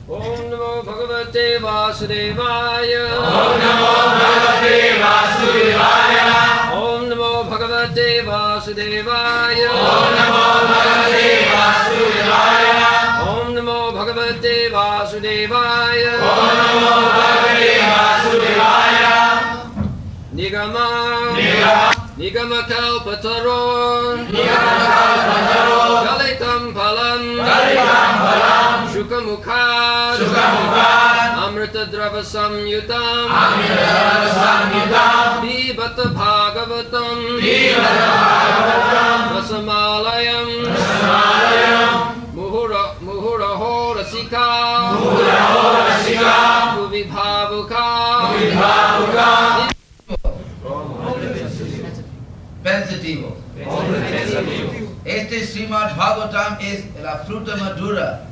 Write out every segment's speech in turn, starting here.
Om Namo Bhagavate Vasudevaya. Om Namo Bhagavate Vasudevaya. Om Namo Bhagavate Vasudevaya. Om Namo Bhagavate Vasudevaya. Om Namo Bhagavate Vasudevaya. Om Namo Bhagavate Vasudevaya. Nigama Nigama Kalpataron Galitam Palam Shukamukad Amrita Drava Samyutam Pibata Bhagavatam Vasamalayam Muhuraho Rasika Bhuvibhavuka Pensativo. Este Srimad Bhagavatam es la fruta madura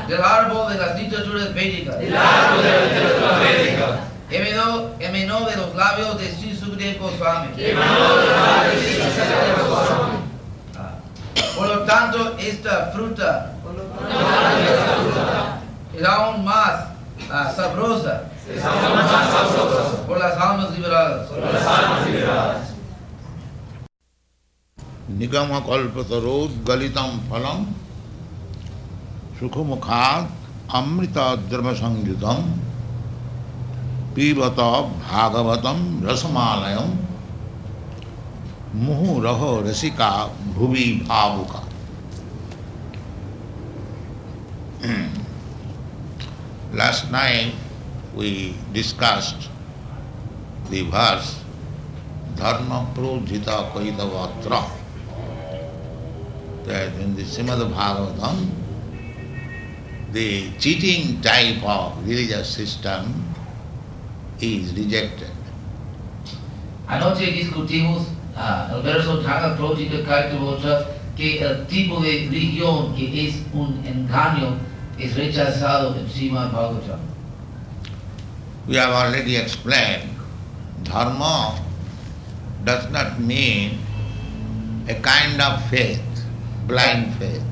del árbol de las literaturas védicas. Emanó de los labios de Sri Sukadeva Goswami. Por lo tanto, esta fruta es aún más sabrosa por las almas liberadas. Nigama kalpatarod galitam phalam sukhamukhat amrita drama sangyutam pibata bhagavatam rasamalayam muhuraho rasika bhuvi bhavuka. Last night we discussed the verse Dharma Prodhita Kaidavatra, that in the Srimad Bhagavatam the cheating type of religious system is rejected. Anoche discutimos el verso Dharma Prodhita Kaidavatra, que el tipo de religión que es un engaño es rechazado en Srimad Bhagavatam. We have already explained, dharma does not mean a kind of faith, blind faith.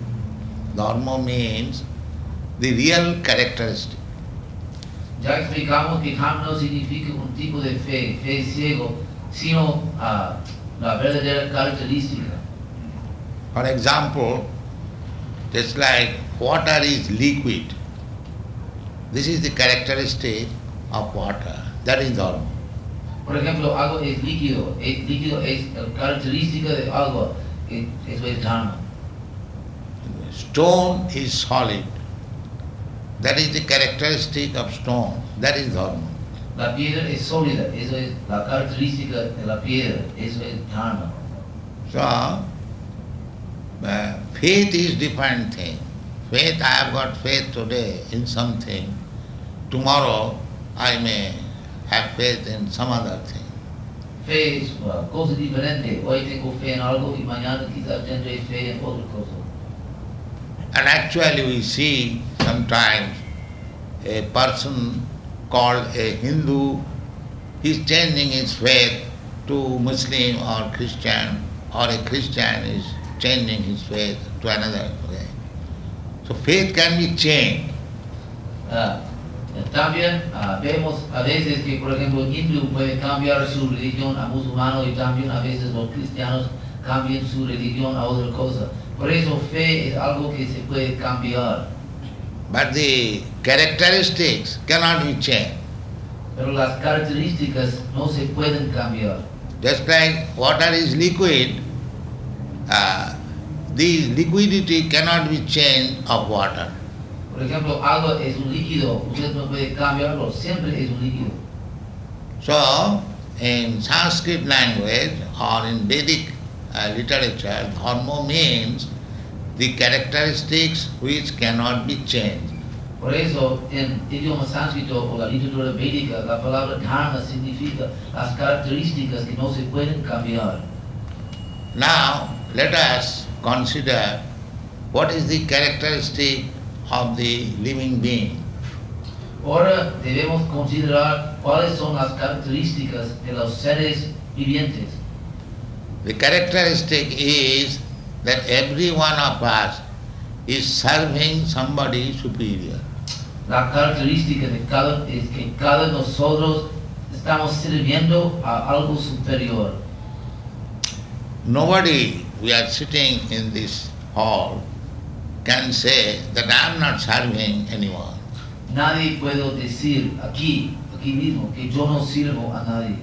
Dharma means the real characteristic. Ya explicamos que dharma no significa un tipo de fe ciego, sino la verdadera característica. For example, just like water is liquid, this is the characteristic of water, that is dharma. Por ejemplo, agua es líquido es la característica de agua, eso es dharma. Stone is solid, that is the characteristic of stone, that is dharma. La piedra es sólida, eso es la característica de la piedra, eso es dharma. So, faith is different thing. Faith, I have got faith today in something, tomorrow I may have faith in some other thing. Fe es una cosa diferente. Hoy tengo fe en algo y mañana quizás tendré fe en otra cosa. And actually we see sometimes a person called a Hindu, he is changing his faith to Muslim or Christian, or a Christian is changing his faith to another way. So faith can be changed. También vemos a veces que, por ejemplo, el hindú puede cambiar su religión a musulmano y también a veces los cristianos cambian su religión a otra cosa. Por eso fe es algo que se puede cambiar. But the characteristics cannot be changed. Pero las características no se pueden cambiar. Just like water is liquid, the liquidity cannot be changed of water. Por ejemplo, agua es un líquido, usted no puede cambiarlo, siempre es un líquido. So, in Sanskrit language or in Vedic literature, dharma means the characteristics which cannot be changed. Por eso, en idioma sánscrito o la literatura védica, la palabra dharma significa las características que no se pueden cambiar. Now, let us consider what is the characteristic of the living being. Ahora debemos considerar cuáles son las características de los seres vivientes. The characteristic is that every one of us is serving somebody superior. La característica de cada es que cada nosotros estamos sirviendo a algo superior. Nobody, we are sitting in this hall, can say that I am not serving anyone. Nadie puede decir aquí mismo, que yo no sirvo a nadie.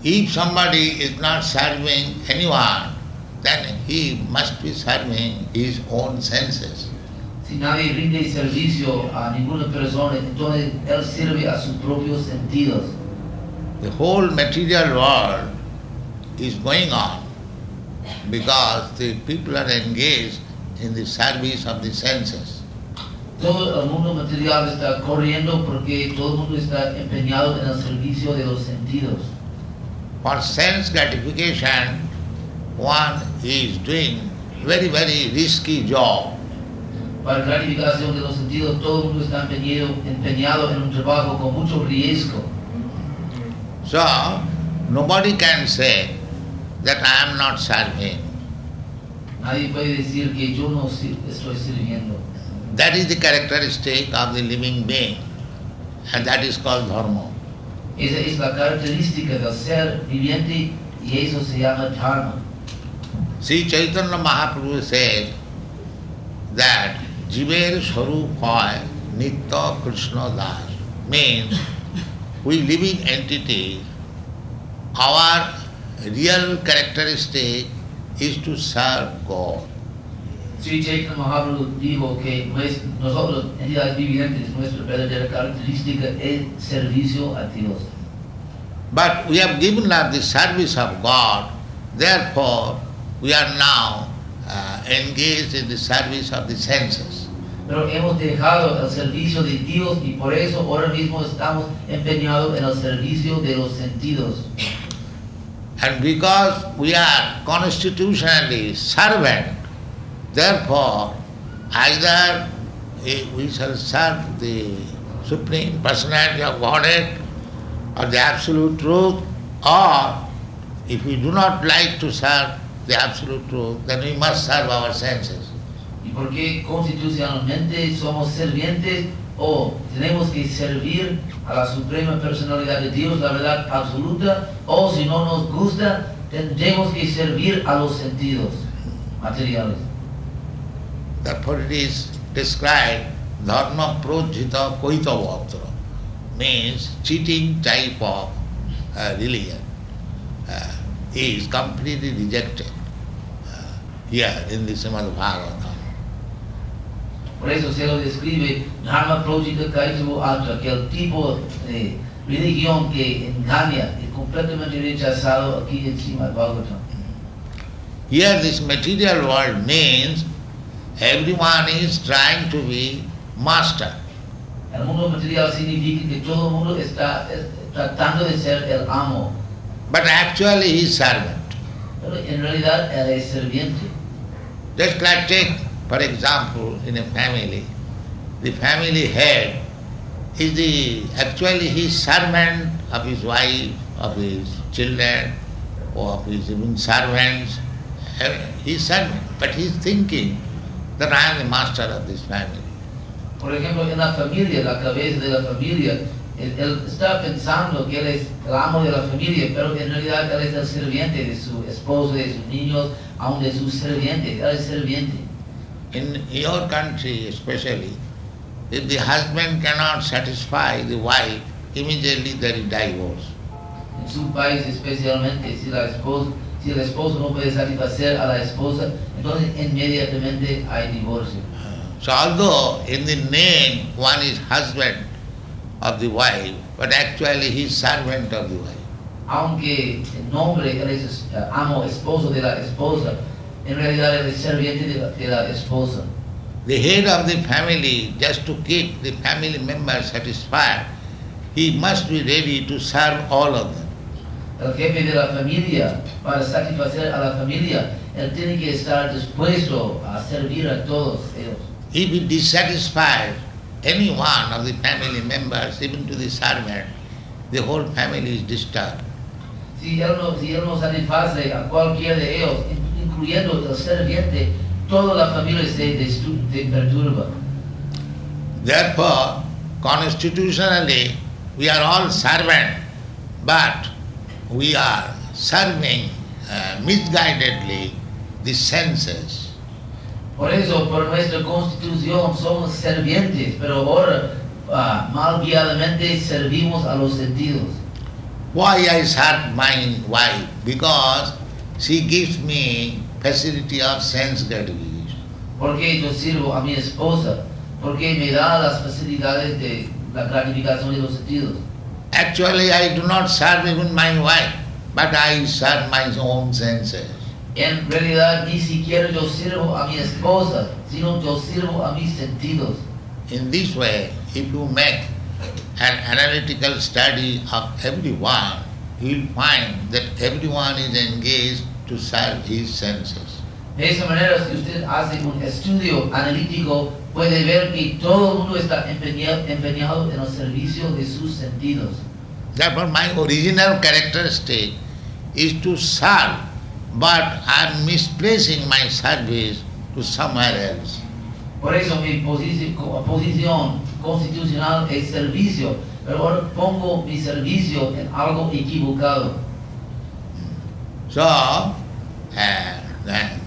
If somebody is not serving anyone, then he must be serving his own senses. Si nadie rinde servicio a ninguna persona, entonces él sirve a sus propios sentidos. The whole material world is going on because the people are engaged in the service of the senses. Todo el mundo material está corriendo porque todo el mundo está empeñado en el servicio de los sentidos. For sense gratification, one is doing very, very risky job. Para gratificación de los sentidos, todo el mundo está empeñado en un trabajo con mucho riesgo. So, nobody can say that I am not serving. Nadie puede decir que yo no estoy sirviendo. That is the characteristic of the living being, and that is called dharma. Esa es la característica del ser viviente y eso se llama dharma. Sri Chaitanya Mahaprabhu said that Jiver Swarup hoy Nitya Krishna Das, means we living entities, our real characteristic is to serve God. Sri Chaitanya Mahaprabhu dijo que nosotros, entidades vivientes, nuestra verdadera característica es servicio a Dios. But we have given up the service of God, therefore we are now engaged in the service of the senses. Pero hemos dejado el servicio de Dios y por eso ahora mismo estamos empeñados en el servicio de los sentidos. And because we are constitutionally servant, therefore either we shall serve the Supreme Personality of Godhead or the Absolute Truth, or if we do not like to serve the Absolute Truth, then we must serve our senses. Y porque constitucionalmente somos servientes o tenemos que servir a la Suprema Personalidad de Dios, la verdad absoluta, o si no nos gusta, tendremos que servir a los sentidos materiales. Therefore it is described dharma projita koitavatra, means cheating type of religion is completely rejected here in the Srimad Bhagavatam. Por eso se lo describe dharma projita koitavatra, que el tipo de religión que engaña es completamente rechazado aquí en Srimad Bhagavatam. Here this material world means everyone is trying to be master. El mundo material significa que todo el mundo está tratando de ser el amo, But actually he is servant. pero en realidad él es serviente. Just like take, for example, in a family, the family head is actually he is servant of his wife, of his children, or of his even servants. He is servant, but he is thinking that I am the master of this family. Por ejemplo, en la familia, la cabeza de la familia, él está pensando que él es el amo de la familia, pero en realidad él es el sirviente de su esposo, de sus niños, aun de sus sirvientes. Él es sirviente. In your country especially, if the husband cannot satisfy the wife, immediately there is divorce. En su país especialmente, si el esposo no puede satisfacer a la esposa, entonces inmediatamente hay divorcio. So although in the name one is husband of the wife, but actually he is servant of the wife. Aunque en nombre él es amo, esposo de la esposa, en realidad él es serviente de la esposa. The head of the family, just to keep the family members satisfied, he must be ready to serve all of them. El jefe de la familia, para satisfacer a la familia, él tiene que estar dispuesto a servir a todos ellos. If he dissatisfies any one of the family members, even to the servant, the whole family is disturbed. Si él no satisface a cualquiera de ellos, incluyendo el serviente, toda la familia se perturba. Therefore, constitutionally, we are all servants, but we are serving misguidedly the senses. Por eso, por nuestra constitución somos servientes, pero ahora mal guiadamente servimos a los sentidos. Why I serve my wife? Because she gives me facility of sense gratification. Porque yo sirvo a mi esposa, porque me da las facilidades de la gratificación de los sentidos. Actually, I do not serve even my wife, but I serve my own senses. En realidad ni siquiera yo sirvo a mi esposa, sino yo sirvo a mis sentidos. In this way, if you make an analytical study of everyone, you will find that everyone is engaged to serve his senses. De esa manera, si usted hace un estudio analítico, puede ver que todo el mundo está empeñado en el servicio de sus sentidos. Therefore, my original characteristic is to serve, but I am misplacing my service to somewhere else. Por eso mi posición constitucional es servicio, pero ahora pongo mi servicio en algo equivocado. So,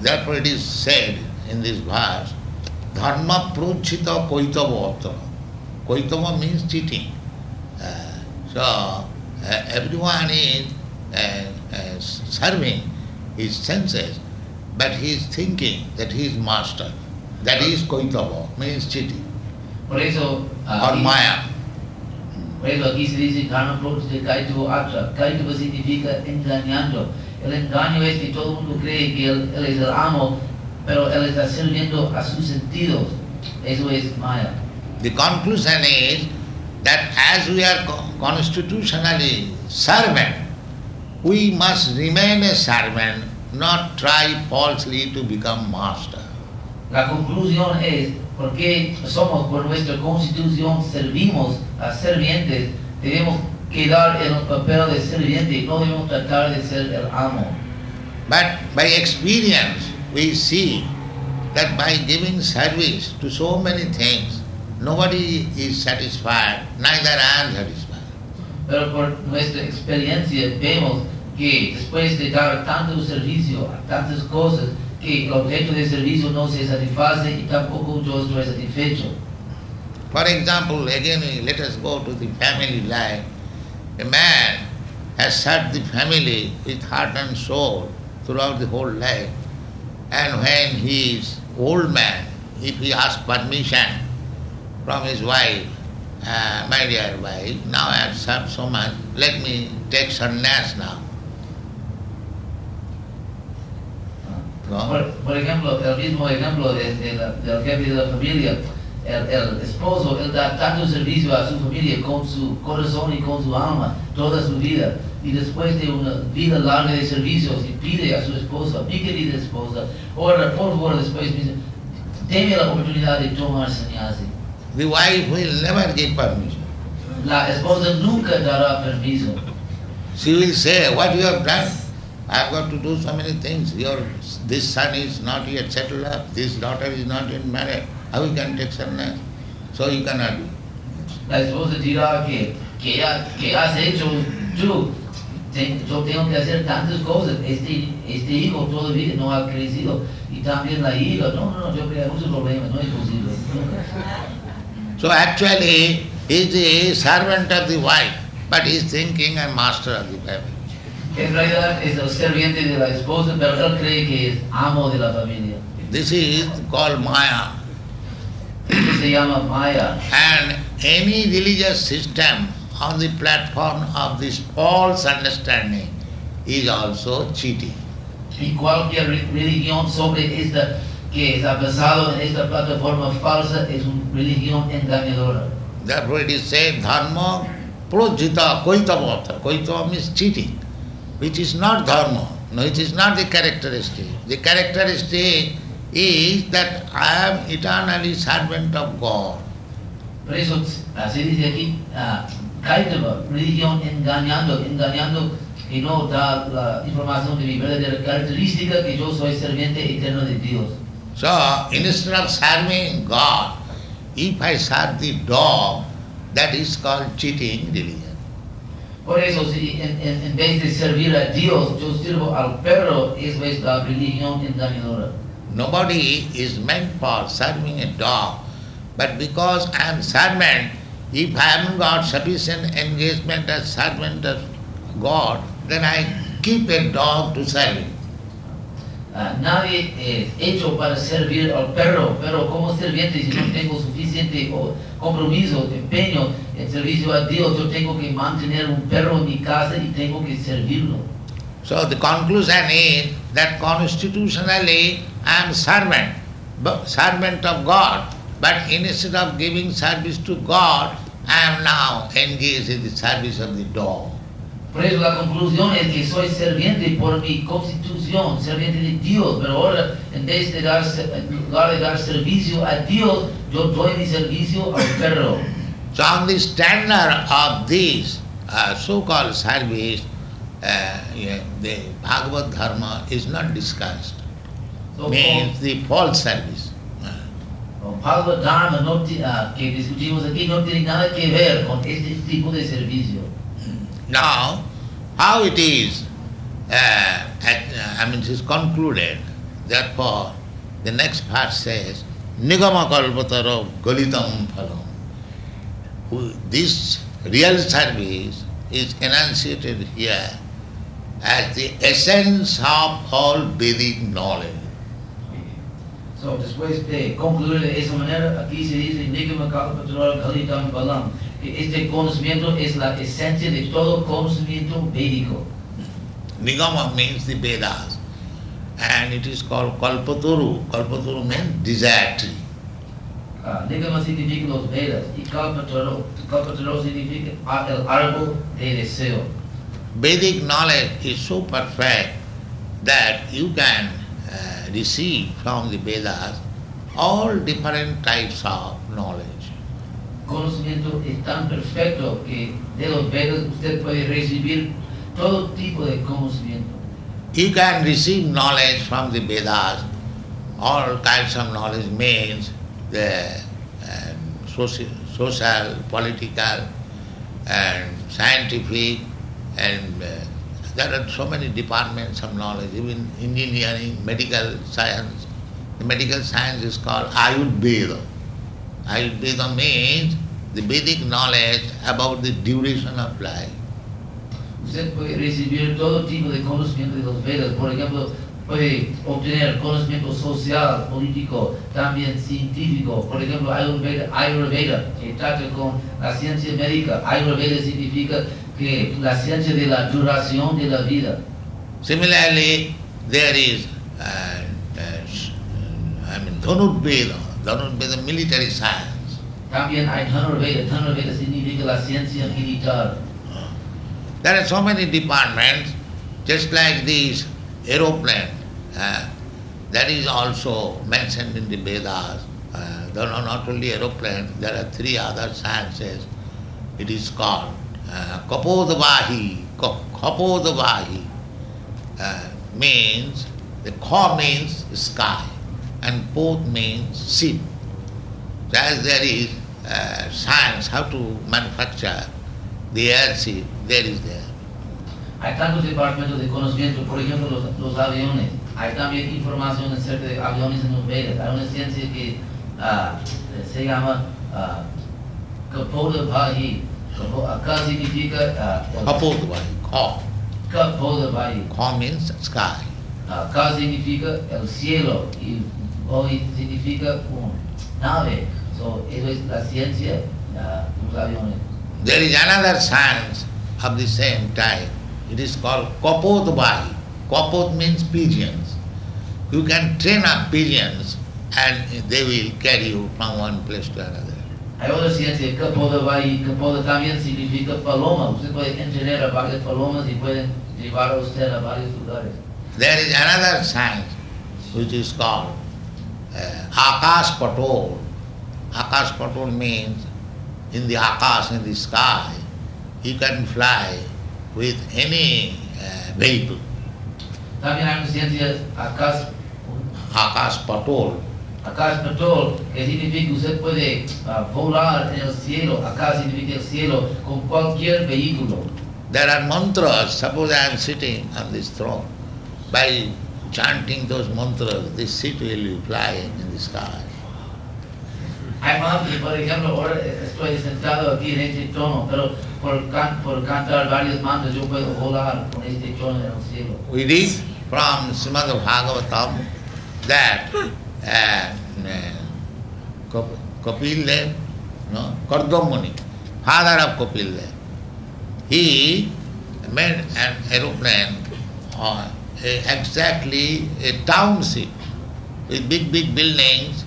therefore it is said in this verse, dharma prochita koitava. Koitava means cheating. Everyone is serving his senses, but he is thinking that he is master. That is koitava, means cheating. Por eso, Or maya. por eso aquí se dice karma prochita kaitava atra. Kaitava significa engañando. El engaño es que todo el mundo cree que él es el amo, pero él está sirviendo a sus sentidos. Eso es maya. The conclusion is that as we are constitutionally servant, we must remain a servant, not try falsely to become master. La conclusión es, porque somos por nuestra constitución servimos a servientes, debemos quedar en el papel de serviente, no debemos tratar de ser el amo. But by experience, we see that by giving service to so many things, nobody is satisfied, neither I am satisfied. Pero por nuestra experiencia vemos que después de dar tanto servicio a tantas cosas, que el objeto de servicio no se satisface y tampoco yo estoy satisfecho. For example, again let us go to the family life. A man has served the family with heart and soul throughout the whole life. And when he is old man, if he asks permission from his wife, my dear wife, now I have served so much, let me take sannyas now. Por ejemplo, el mismo ejemplo del jefe de la familia, el esposo, él da tanto servicio a su familia con su corazón y con su alma toda su vida. Y después de una vida larga de servicios, y pide a su esposa, mi querida esposa, ora por favor después, deme la oportunidad de tomar sannyasi. The wife will never give permission. La esposa nunca dará permiso. She will say, what you have done? I have got to do so many things. This son is not yet settled up, this daughter is not yet married. How you can take sannyas? So you cannot do. La esposa dirá que has hecho tú. Yo tengo que hacer tantas cosas. Este hijo todavía no ha crecido. Y también la hija. No, yo creo muchos problemas. No es posible. So actually, he is the servant of the wife, but he is thinking I'm master of the family. En realidad es el serviente de la esposa, pero él cree que es amo de la familia. This is called Maya. Esto se llama Maya. And any religious system on the platform of this false understanding is also cheating. Y cualquier religión sobre esta que está basado en esta plataforma falsa es una religión engañadora. Therefore it is said, dharma projita koitava. Koitava means cheating, which is not dharma. No, it is not the characteristic. The characteristic is that I am eternally servant of God. Por eso se dice aquí, Kaitava, religión engañando que no da la información de mi verdadera característica, que yo soy serviente eterno de Dios. So instead of serving God, if I serve the dog, that is called cheating religion. Por eso, si en vez de servir a Dios, yo sirvo al perro, eso es la religión engañadora. Nobody is meant for serving a dog, but because I am servant, if I haven't got sufficient engagement as servant of God, then I keep a dog to serve him. Nadie es hecho para servir al perro, pero como sirviente, si no tengo suficiente compromiso, empeño en servicio a Dios, yo tengo que mantener un perro en mi casa y tengo que servirlo. So the conclusion is that constitutionally I am servant of God, but instead of giving service to God, I am now engaged in the service of the dog. Por eso la conclusión es que soy serviente por mi constitución, serviente de Dios, pero ahora en vez de lugar de dar servicio a Dios, yo doy mi servicio al perro. So on the standard of this so-called service, the Bhagavad Dharma is not discussed. So, Means the false service. Bhagavad Dharma que discutimos aquí no tiene nada que ver con este tipo de servicio. Now, how it is, it is concluded, therefore, the next part says, Nigama kalpataro galitam phalam. This real service is enunciated here as the essence of all Vedic knowledge. So, después de concluir de esa manera, aquí se dice, Nigama kalpataro galitam phalam. Este conocimiento es la esencia de todo conocimiento védico. Nigama means the Vedas, and it is called Kalpataru. Kalpataru means desire tree. Nigama significa los Vedas y Kalpataru significa el árbol de deseo. Vedic knowledge is so perfect that you can receive from the Vedas all different types of knowledge. Conocimiento es tan perfecto que de los Vedas usted puede recibir todo tipo de conocimiento. You can receive knowledge from the Vedas. All kinds of knowledge means the social, political, and scientific, and there are so many departments of knowledge, even engineering, medical science. The medical science is called Ayurveda. Ayurveda means the Vedic knowledge about the duration of life. Usted puede recibir todo tipo de conocimiento de los Vedas. Por ejemplo, puede obtener conocimiento social, político, también científico. Por ejemplo, Ayurveda, que trata con la ciencia médica. Ayurveda significa que la ciencia de la duración de la vida. Similarly, there is Dhanurveda. Dhanurveda, military science. También hay Dhanurveda. Dhanurveda significa la ciencia militar. There are so many departments, just like this aeroplane. That is also mentioned in the Vedas. There are not only aeroplane, there are three other sciences. It is called Kapodavahi. Kapodavahi means, the Ka means sky and Pod means ship. As there is science how to manufacture the airship, there is there. Hay tantos departamentos de conocimiento, por ejemplo, los aviones. Hay también información acerca de aviones en los Vedas. Hay una ciencia que se llama Kapodavahi. Ka significa Kapodavahi, Ka. Kapodavahi. Ka means sky. Ka significa el cielo y Vahi significa nave. So, eso es la ciencia de los aviones. There is another science of the same type. It is called Kapodavahi. Kapod means pigeons. You can train up pigeons and they will carry you from one place to another. Hay otra ciencia, Kapodavahi. Kapoda también significa paloma. Usted puede entrenar a varias palomas y pueden llevar a usted a varios lugares. There is another science which is called Akash Patol. Akash Patol means in the Akash, in the sky, you can fly with any vehicle. También hay una ciencia, Akash Patol. Akash Patrol, que significa usted puede volar en el cielo. Akash significa el cielo con cualquier vehículo. There are mantras. Suppose I am sitting on this throne. By chanting those mantras, this seat will be flying in the sky. Hay mantras, por ejemplo, ahora estoy sentado aquí en este trono, pero por cantar varios mantras yo puedo volar con este trono en el cielo. We read from Srimad Bhagavatam that Kapil Dev, no, Kardam Muni, father of Kapil Dev, he made an aeroplane, exactly a township with big buildings,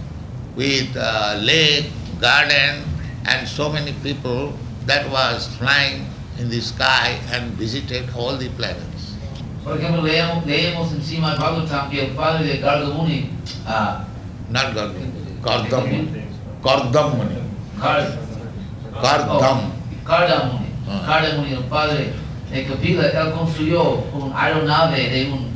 with lake, garden, and so many people that was flying in the sky and visited all the planets. Por ejemplo, leemos encima del Bhagavatam que el padre de Gargamuni, Not Kardam Muni. Kardam Muni. Kardamuni, el padre de Kapila, él construyó una aeronave de un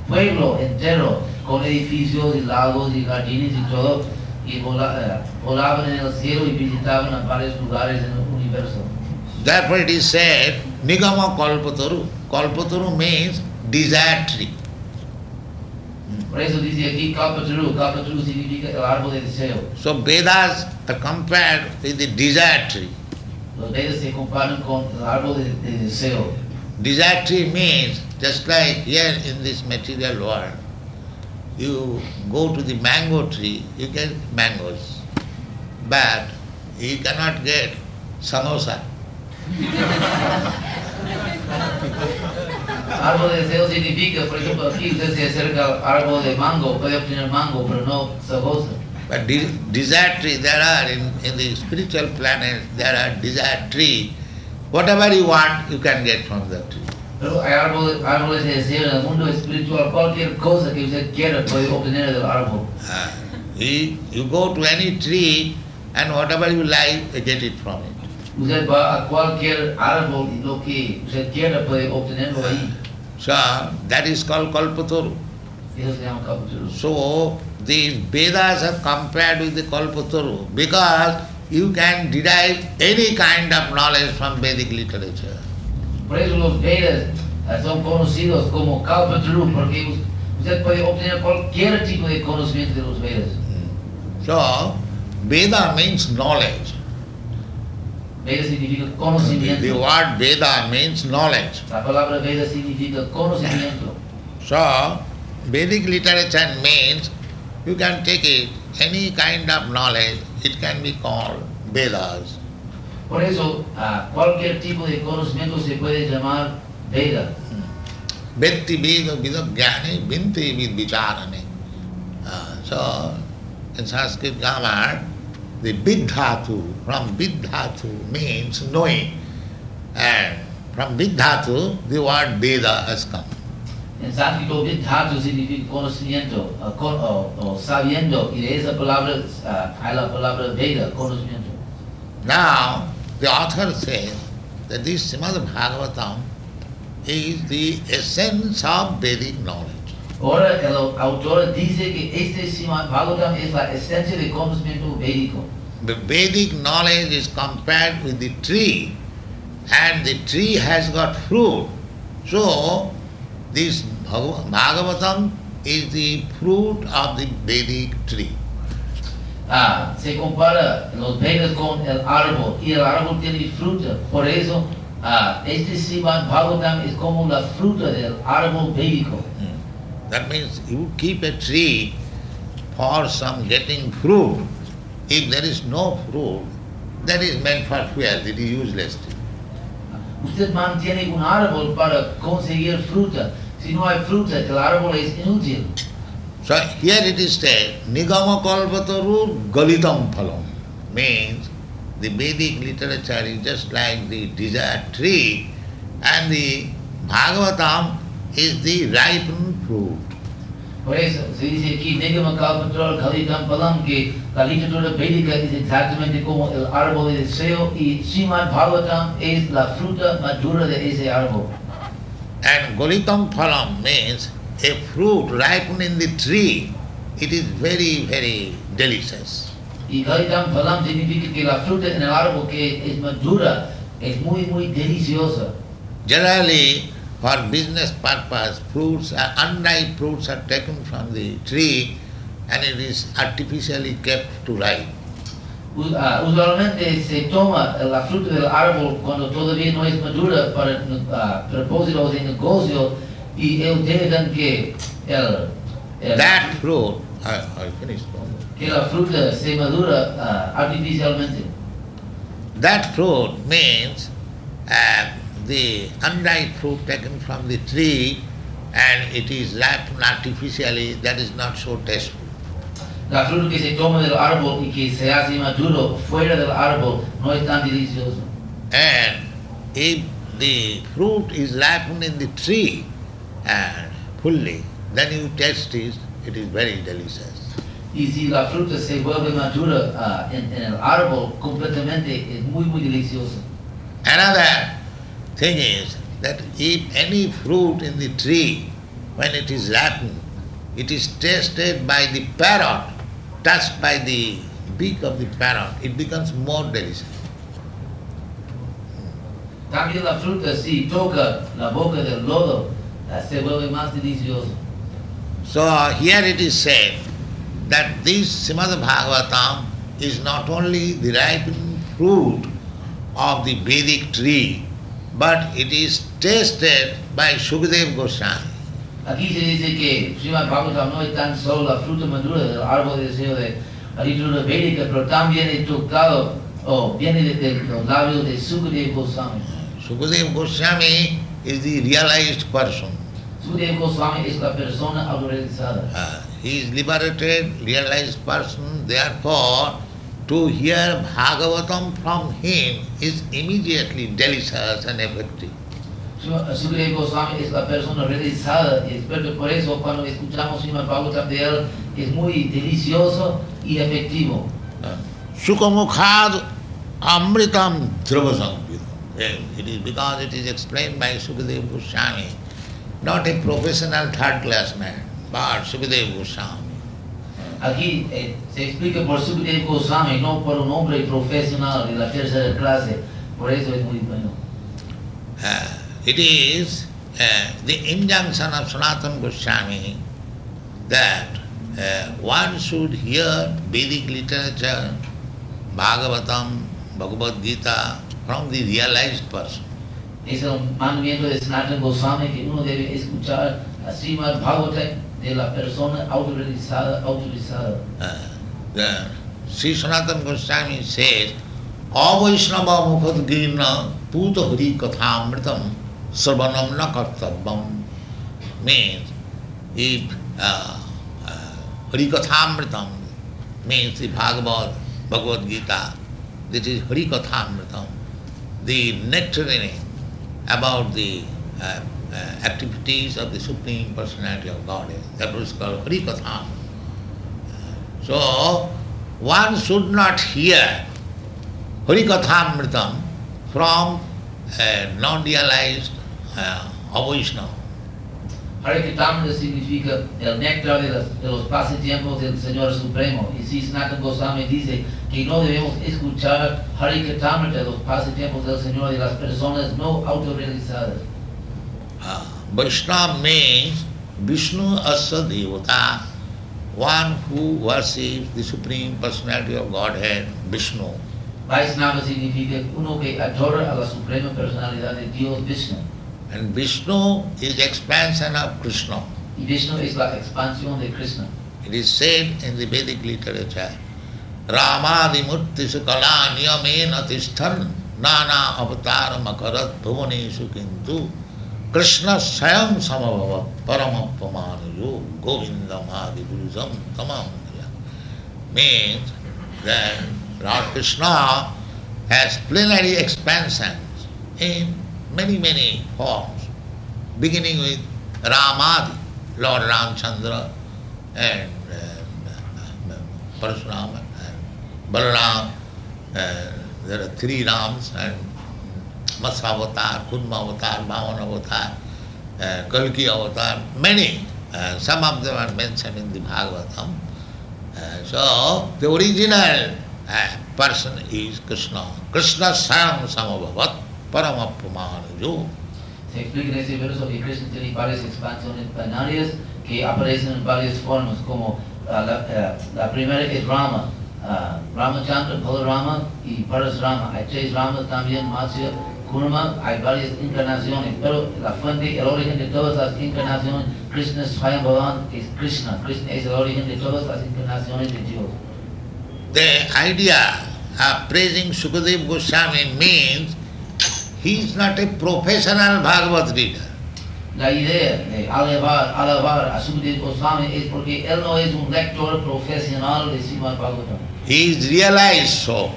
pueblo entero con edificios y lagos y jardines y todo, y volaban en el cielo y visitaban a varios lugares en el universo. Therefore it is said, Nigama Kalpataru. Kalpataru means desire tree. Por eso dice aquí Kalpataru. Kalpataru significa el árbol de deseo. So Vedas are compared with the desire tree. Los Vedas se comparan con el árbol de deseo. Desire tree means, just like here in this material world, you go to the mango tree, you get mangoes, but you cannot get samosa. Árbol de deseo significa, por ejemplo, aquí usted se acerca al árbol de mango, puede obtener mango, pero no sabosa. But desire tree, there are in the spiritual planet, there are desire tree. Whatever you want, you can get from the tree. Pero hay árboles de deseo en el mundo espiritual, cualquier cosa que usted quiera puede obtener del árbol. You go to any tree and whatever you like, you get it from it. Usted va a cualquier árbol y lo que usted quiera puede obtenerlo ahí. So that is called Kalpataru. Eso se llama Kalpataru. So these Vedas are compared with the Kalpataru because you can derive any kind of knowledge from Vedic literature. Por eso los Vedas son conocidos como Kalpataru, porque usted puede obtener cualquier tipo de conocimiento de los Vedas. So Veda means knowledge. Veda significa conocimiento. The word Veda means knowledge. La palabra Veda significa conocimiento. So Vedic literature means you can take it, any kind of knowledge, it can be called Vedas. Por eso, cualquier tipo de conocimiento se puede llamar Veda. Vetti Veda Vidagyani Vinti Vid Vicharane. So in Sanskrit grammar, the Viddhatu, from Viddhatu means knowing. And from Viddhatu, the word Veda has come. En sánscrito, Viddhatu significa conocimiento o sabiendo, y de esa palabra hay la palabra Veda, conocimiento. Now, the author says that this Srimad Bhagavatam is the essence of Vedic knowledge. Ahora el autor dice que este Srimad Bhagavatam es la esencia de conocimiento védico. The Vedic knowledge is compared with the tree, and the tree has got fruit. So, this Bhagavatam is the fruit of the Vedic tree. Se compara los Vedas con el árbol, y el árbol tiene fruta. Por eso, este Srimad Bhagavatam es como la fruta del árbol védico. That means you keep a tree for some getting fruit. If there is no fruit, that is meant for fuel, it is useless. Usted mantiene un árbol para conseguir fruta. Si no hay fruta, el árbol es inútil. So here it is said, Nigama Kalpataru Galitam Phalam, means the Vedic literature is just like the desire tree, and the Bhagavatam is the ripened fruit. Por eso se dice aquí, Nigama Kalpataru Galitam Phalam, que la literatura védica es exactamente como el árbol de deseo, y Srimad Bhagavatam es la fruta madura de ese árbol. And Galitam Phalam means a fruit ripened in the tree it is very, very delicious. Y Gaitam Phalam significa que la fruta en el árbol que es madura es muy, muy deliciosa. Generally, for business purpose, unripe fruits are taken from the tree and it is artificially kept to ripe. Usualmente se toma la fruta del árbol cuando todavía no es madura para propósitos de negocio y ellos dejan que That fruit, I finished. que la fruta se madura artificialmente. That fruit means the unripe fruit taken from the tree and it is ripened artificially, that is not so tasteful. La fruta que se toma del árbol y que se hace maduro fuera del árbol no es tan delicioso. And if the fruit is ripened in the tree and fully, then you taste it, it is very delicious. Y si la fruta se vuelve madura en el árbol completamente es muy, muy delicioso. Another thing is that if any fruit in the tree, when it is ripened, it is tasted by the parrot, touched by the beak of the parrot, it becomes more delicious. También la fruta si toca la boca del lodo se vuelve más delicioso. So here it is said that this Srimad Bhagavatam is not only the ripened fruit of the Vedic tree, but it is tasted by Sukadeva Goswami. Aquí se dice que Srimad Bhagavatam no es tan solo la fruta madura del árbol de deseo de la literatura védica, pero también es tocado o viene de los labios de Sukadeva Goswami. Sukadeva Goswami is the realized person. Sukadeva Goswami es la persona autorrealizada. He is liberated, realized person, therefore to hear Bhagavatam from him is immediately delicious and effective. Sukadeva Goswami es la persona realizada y experto, por eso cuando escuchamos Srimad Bhagavatam de él es muy delicioso y efectivo. Sukamukhad amritam dhravasankvidam. It is because it is explained by Sukadeva Goswami, not a professional third class man, but Sukadeva Goswami. Aquí se explica por Sukadeva Goswami, no por un hombre profesional de la tercera clase, por eso es muy bueno. It is the injunction of Sanatana Goswami that one should hear Vedic literature, Bhagavatam, Bhagavad Gita from the realized person. Es el mandamiento de Sanatana Goswami que uno debe escuchar a Srimad Bhagavatam de la persona autorizada. Sri Sanatana Goswami says, Avaishnava mukhad girna puta hari kathamritam sarvanam na kartabam. Means, if hari kathamritam means the Bhagavad Gita, this is hari kathamritam, the nectarine about the activities of the Supreme Personality of Godhead. That was called hari katham. So, one should not hear hari kathamritam from a non-realized Vaishnava. Harikatamrita significa el néctar de los pasatiempos del Señor Supremo. Y si Sanatana Goswami dice que no debemos escuchar Harikatamrita de los pasatiempos del Señor de las personas no autorrealizadas. Vaishnava means Vishnu Asa Devata, one who worships the Supreme Personality of Godhead, Vishnu. Vaishnava significa uno que adora a la Suprema Personalidad de Dios Vishnu. And Vishnu is expansion of Krishna. Y Vishnu es la expansión de Krishna. It is said in the Vedic literature, Ramadimurti Sukala Niyamena Tishthan Nana Avatar Makarat Bhuvaneshu Kintu Krishna Sayam Samabhava Paramapamanayo Govindam Adipurusam Tamam. Means that Lord Krishna has plenary expansions in many forms, beginning with Ramadi, Lord Ramchandra, and Parashurama, and Balaram. There are three Rams, and Matsya Avatar, Kurma Avatar, Bhavan Avatar, Kalki Avatar, many. Some of them are mentioned in the Bhagavatam. So the original person is Krishna. Krishna Sayam Samabhavat Paramapamanujo. Se explica en ese verso que Krishna tiene varias expansiones binarias que aparecen en varias formas, como la primera es Rama, Ramachandra, Balarama y Parasrama. Hay tres Ramas también, Matsya, Kurma, hay varias encarnaciones, pero la fuente, el origen de todas las encarnaciones, Krishna Swayam Bhavan es Krishna. Krishna es el origen de todas las encarnaciones de Dios. The idea of praising Sukadeva Goswami means he is not a professional Bhagavad reader. La idea de alabar a Sukadeva Goswami es porque él no es un lector profesional de Srimad Bhagavatam. He is realized so.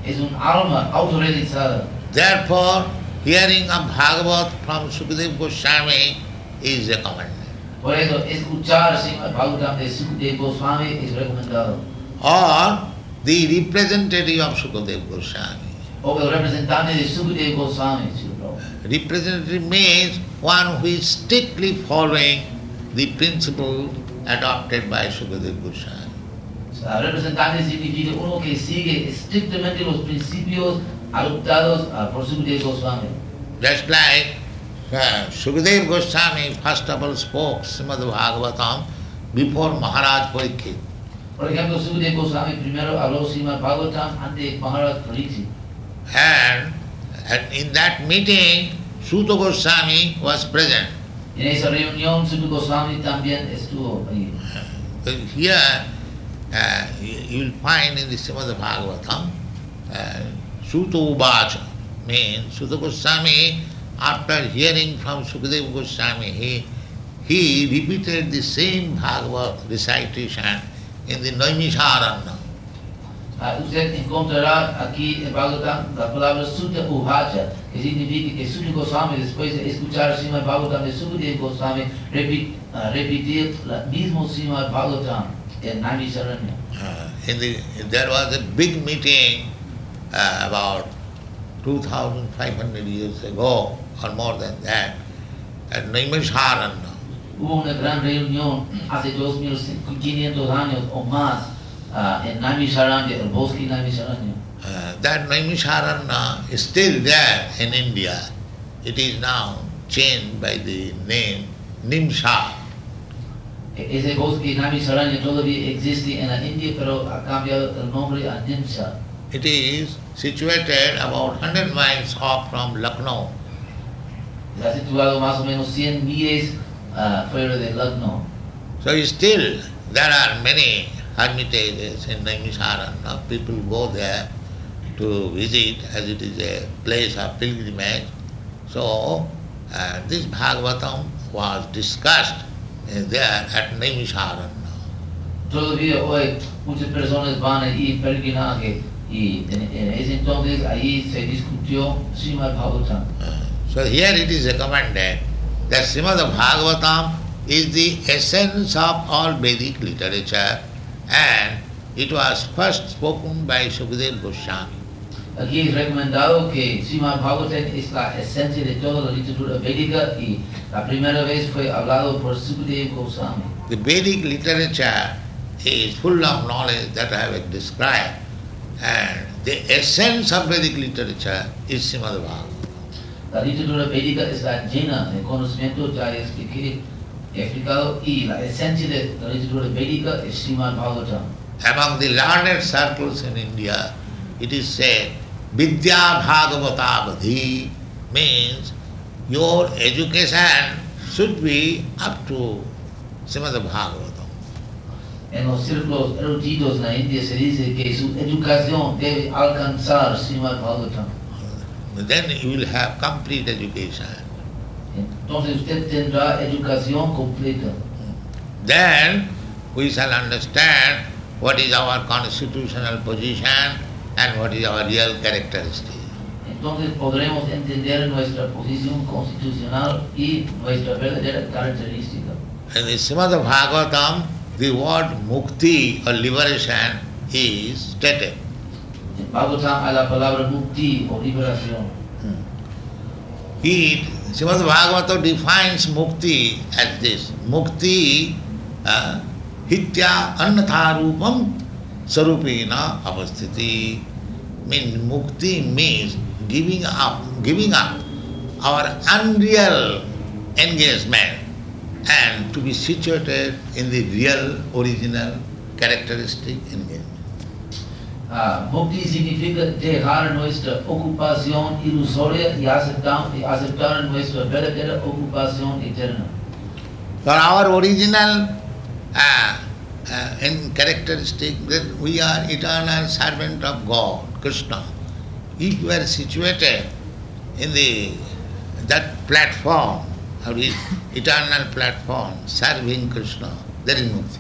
Es un alma autorrealizada. Therefore, hearing of Bhagavat from Sukadeva Goswami is recommended. Por eso, escuchar Srimad Bhagavatam de Sukadeva Goswami es recomendado. Or the representative of Sukadeva Goswami. O el representante de Sukadeva Goswami, Representative means one who is strictly following the principle adopted by Sukadeva Goswami. Representante significa uno que sigue estrictamente los principios adoptados por Sukadeva Goswami. Just like Sukadeva Goswami first of all spoke Srimad Bhagavatam before Maharaj Parikshit. Por ejemplo, Sukadeva Goswami primero habló Srimad Bhagavatam ante Maharaj Parikshit. And in that meeting, Suta Goswami was present. En esa reunión, Sukadeva Goswami también estuvo ahí. Here you will find in the Srimad Bhagavatam, Suta Uvacha means Suta Goswami, after hearing from Sukadeva Goswami, he repeated the same Bhagavad recitation in the Naimisharanya. Usted encontrará aquí en Bhagavatam la palabra Sutta Uvacha, que significa que Sukadeva Goswami, después de escuchar Srimad Bhagavatam de Sukadeva Goswami, repetir el mismo Srimad Bhagavatam en Naimisharanya. There was a big meeting about 2,500 years ago, or more than that, at Naimisharanya. Hubo una gran reunión hace 2.500 años o más en Naimisharanya, el bosque Naimisharanya. That Naimisharanya is still there in India. It is now changed by the name Nimsha. Ese bosque Naimisharanya todavía existe en la India, pero ha cambiado el nombre a Nimsha. It is situated about 100 miles off from Lucknow. Está situado más o menos 100 millas fuera de Lucknow. So still there are many hermitages in Naimisharanya. People go there to visit as it is a place of pilgrimage. So this Bhagavatam was discussed there at Naimisharanya. Todavía hoy muchas personas van allí en peregrinaje y en ese entonces allí se discutió Srimad Bhagavatam. So here it is recommended that Srimad Bhagavatam is the essence of all Vedic literature, and it was first spoken by Sukadeva Goswami. Aquí es recomendado que Srimad Bhagavatam es la esencia de toda la literatura védica y la primera vez fue hablado por Sukadeva Goswami. The Vedic literature is full of knowledge that I have described, and the essence of Vedic literature is Srimad Bhagavatam. La literatura védica está llena de conocimiento, ya he explicado, y la esencia de la literatura védica es Srimad Bhagavatam. Among the learned circles in India, it is said, Vidya Bhagavata Vadhi means your education should be up to Srimad Bhagavatam. En los círculos eruditos en la India se dice que su educación debe alcanzar Srimad Bhagavatam. Then you will have complete education. Entonces usted tendrá educación completa. Then we shall understand what is our constitutional position and what is our real characteristic. Entonces podremos entender nuestra posición constitucional y nuestra verdadera característica. In the Srimad Bhagavatam, the word mukti or liberation is stated. En Bhagavatam hay la palabra mukti o liberación. Srimad Bhagavatam defines mukti as this. Mukti, hitya annatha rupam sarupena avasthiti. Means mukti means giving up our unreal engagement and to be situated in the real, original, characteristic engagement. Mukti significa dejar nuestra ocupación ilusoria y aceptar nuestra verdadera ocupación eterna. For our original and characteristic that we are eternal servant of God, Krishna. If you are situated in that platform, eternal platform, serving Krishna, there is mukti.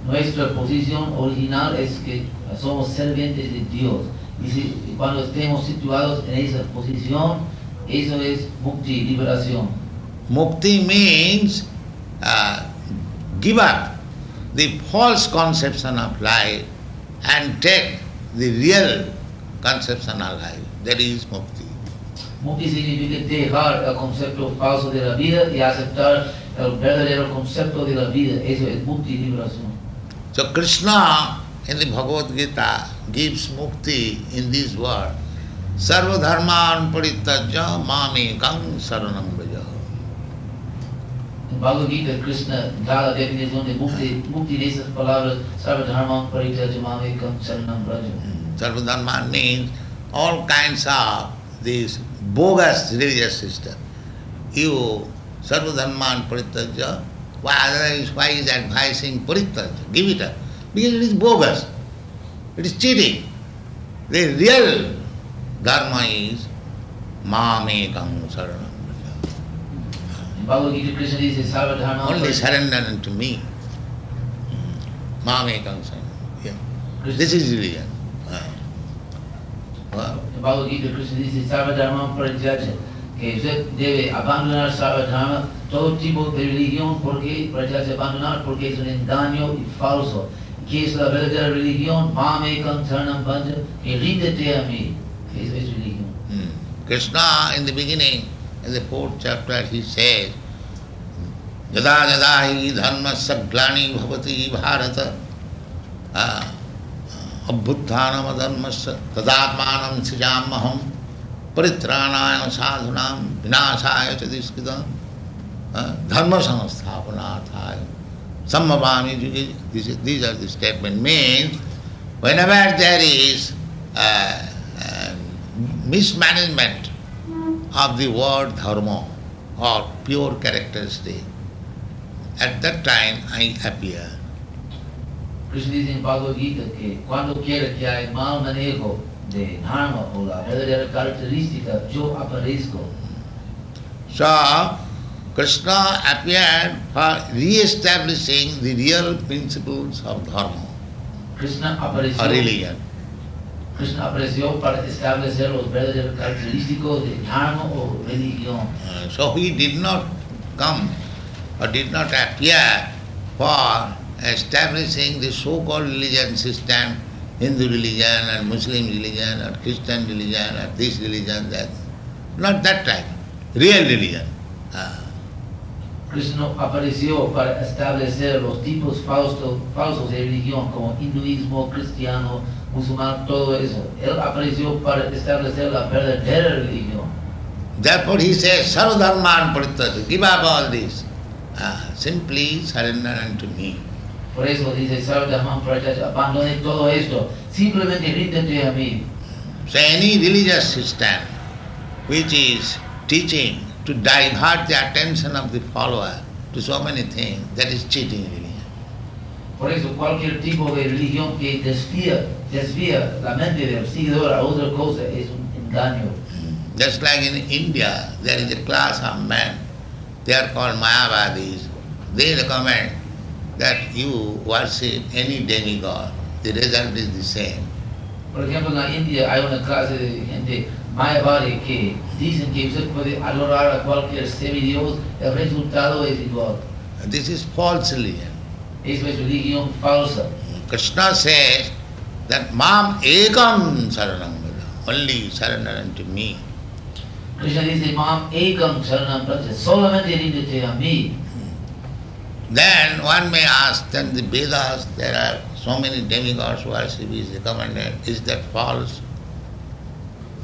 Nuestra posición original es que somos sirvientes de Dios. Y cuando estemos situados en esa posición, eso es mukti, liberación. Mukti means give up the false conception of life and take the real conception of life. That is mukti. Mukti significa dejar el concepto falso de la vida y aceptar el verdadero concepto de la vida. Eso es mukti, liberación. So Krishna in the Bhagavad Gita gives mukti in this word. Sarva dharman parityajya mamekam saranam vraja. En Bhagavad Gita, Krishna da la definición de mukti de esas palabras, sarva dharman parityajya mamekam saranam vraja. Sarva dharman means all kinds of this bogus religious system. You sarva dharman parityajya. Why is advising parityajya? Give it up. Because it is bogus. It is cheating. The real dharma is mamekam saranam vraja. En Bhagavad Gita, Krishna dice sarva dharman Only surrender unto me. Mamekam saranam. Yeah. This is religion. En Bhagavad Gita, Krishna dice sarva dharman parityajya, que usted debe abandonar sarva dharma, todo tipo de religión, porque parityajya abandonar porque es un engaño y falso. ¿Qué es la verdadera religión? Mamekam saranam vraja, que ríndete a mí. Eso es religión. Krishna in the beginning, in the 4th chapter, he says, Yada yada hi dharmasya glani bhavati bharata abbuddhanam adharmasya tadatmanam srijamaham paritranaya sadhunam vinasaya chadiskridam dharma samasthapanarthaya sammavami yuge. These are the statements. Means, whenever there is mismanagement of the word dharma or pure characteristic, at that time I appear. Krishna dice en Bhagavad Gita que cuando quiera que hay mal manejo de dharma o la verdadera característica, yo aparezco. So, Krishna appeared for re-establishing the real principles of dharma Krishna or apareció, religion. Krishna apareció para establecer los verdaderos característicos de dharma o religión. So he did not come or did not appear for establishing the so-called religion system, Hindu religion and Muslim religion or Christian religion or this religion, that. Not that type. Real religion. Krishna apareció para establecer los tipos falsos de religión como hinduismo, cristiano, musulmán, todo eso. Él apareció para establecer la verdadera religión. Therefore he says, Sarva dharman parityajya, give up all this. Simply surrender unto me. Por eso dice sarva dharman parityajya, abandone todo esto, simplemente ríndete a mí. So any religious system which is teaching to divert the attention of the follower to so many things, that is cheating religion. Por eso cualquier tipo de religión que desvía la mente del seguidor a otra cosa es un engaño. Just like in India, there is a class of men, they are called Mayavadis. They recommend that you worship any demigod. The result is the same. Por ejemplo, en la India hay una clase de gente mayavadi que dicen que usted puede adorar a cualquier semidios, el resultado es igual. This is false religion. Eso es religión falsa. Krishna says that Mam Ekam Saranam Vraja, only surrender unto me. Krishna dice, Mam Ekam Saranam Vraja, solamente ríndete a mí. Then one may ask, then the Vedas, there are so many demigods worship is recommended. Is that false?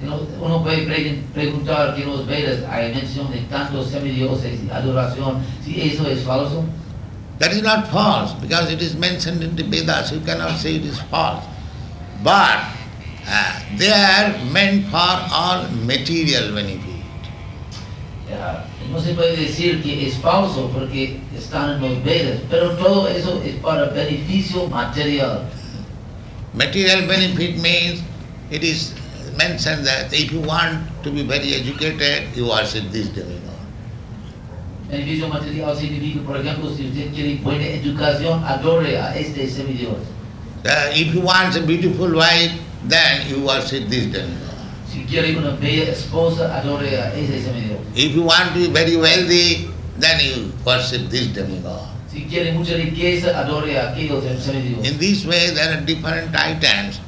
Uno puede preguntar que en los Vedas hay mención de tantos semidioses y adoración, si eso es falso. That is not false, because it is mentioned in the Vedas. You cannot say it is false. But they are meant for all material benefit. No se puede decir que es falso porque están en los Vedas, pero todo eso es para beneficio material. Material benefit means it is mentioned that if you want to be very educated, you worship this demigod. Beneficio material significa, por ejemplo, si usted quiere buena educación, adore a este semidios. If you want a beautiful wife, then you worship this demigod. Si quiere una bella esposa, adore a ese semidios. If you want to be very wealthy, then you worship this demigod. Si quiere mucha riqueza, adore a aquellos semidios. In this way, there are different items,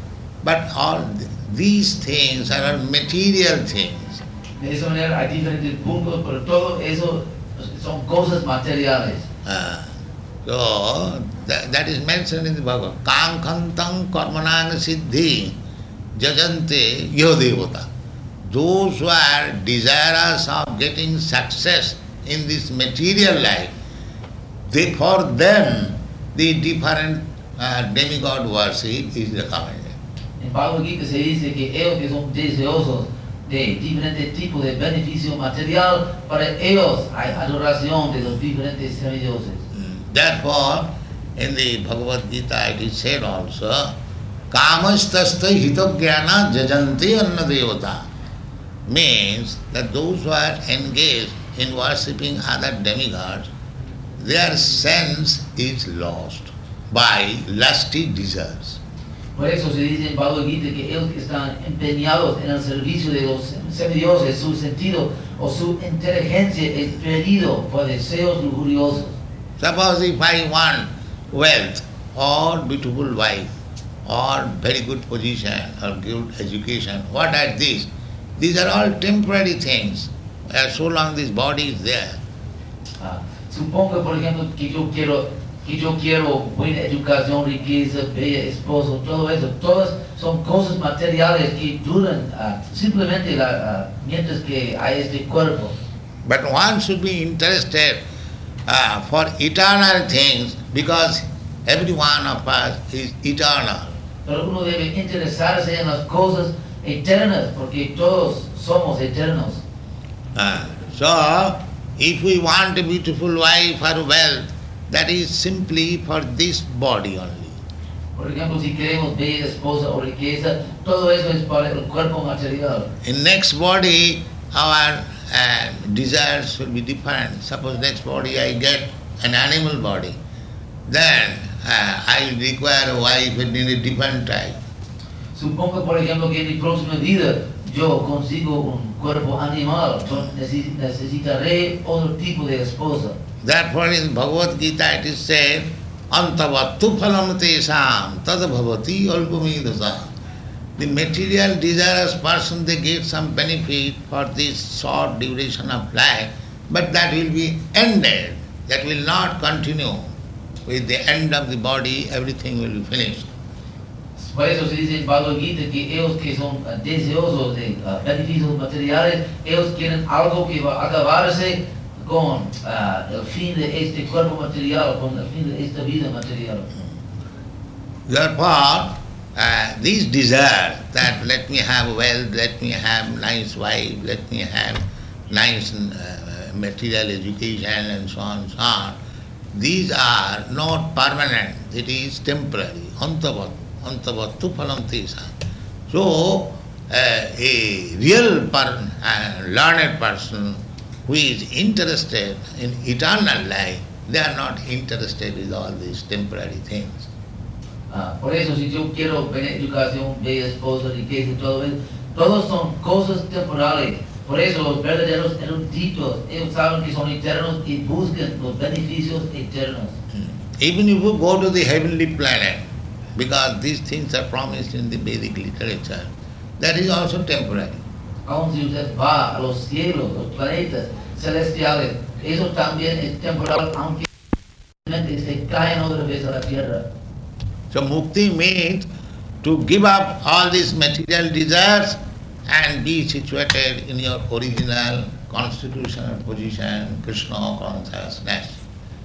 but all these things are all material things. De esa manera hay diferentes puntos, pero todo eso son cosas materiales. So that is mentioned in the Bhagavad. Kankantang karmanang siddhi jajante yodevata. Those who are desirous of getting success in this material life, for them the different demigod worship is recommended. En Bhagavad Gita se dice que ellos que son deseosos de diferentes tipos de beneficio material, para ellos hay adoración de los diferentes semidioses. Therefore, in the Bhagavad Gita it is said also, Kamastasta hitogyana jajanti anna devata. Means that those who are engaged in worshipping other demigods, their sense is lost by lusty desires. Por eso se dice en Bhagavad Gita que ellos que están empeñados en el servicio de los semidioses, su sentido o su inteligencia es perdido por deseos lujuriosos. Suppose if I want wealth or beautiful wife or very good position or good education, what are these? These are all temporary things. So long this body is there. Supongo, por ejemplo, que yo quiero buena educación, riqueza, bella esposo, todo eso, todas son cosas materiales que duran simplemente mientras que hay este cuerpo. But one should be interested for eternal things, because every one of us is eternal. Pero uno debe interesarse en las cosas eternas, porque todos somos eternos. So, if we want a beautiful wife or wealth, that is simply for this body only. Por ejemplo, si queremos bella esposa o riqueza, todo eso es para el cuerpo material. In next body, our desires will be different. Suppose next body I get an animal body, then I will require a wife in a different type. Supongo, por ejemplo, que en mi próxima vida yo consigo un cuerpo animal, necesitaré otro tipo de esposa. Therefore in Bhagavad Gita it is said, Antavattu phalam tesam tad bhavati alpamidasa. The material desirous person, they get some benefit for this short duration of life, but that will be ended. That will not continue. With the end of the body, everything will be finished. Por eso se dice en Bhagavad Gita que ellos que son deseosos de beneficios materiales, ellos quieren algo que va a acabarse con el fin de este cuerpo material, con el fin de esta vida material. Therefore, these desires that let me have wealth, let me have nice wife, let me have nice material education and so on, these are not permanent, it is temporary. Antavattu phalam tesam. So, a real learned person who is interested in eternal life, they are not interested with all these temporary things. Por eso, si yo quiero buena educación, bella esposa, riqueza y todo eso, todos son cosas temporales. Por eso los verdaderos eruditos, ellos saben que son eternos y buscan los beneficios eternos. Even if you go to the heavenly planet, because these things are promised in the Vedic literature, that is also temporary. Aun si usted va a los cielos, los planetas celestiales, eso también es temporal, aunque se caen otra vez a la tierra. So mukti means to give up all these material desires and be situated in your original constitutional position, Krishna consciousness.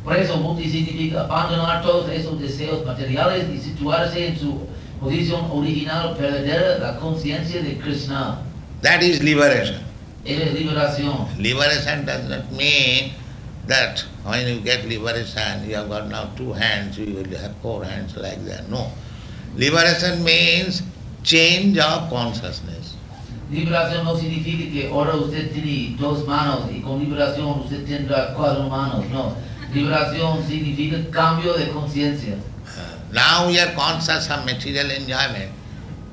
Por eso mukti significa abandonar todos esos deseos materiales y situarse en su posición original, verdadera, la conciencia de Krishna. That is liberation. Eso es liberación. Liberation does not mean that when you get liberation, you have got now 2 hands, you will have 4 hands like that. No. Liberation means change of consciousness. Liberación no significa que ahora usted tiene 2 manos y con liberación usted tendrá 4 manos. No. Liberación significa cambio de conciencia. Now we are conscious of material enjoyment.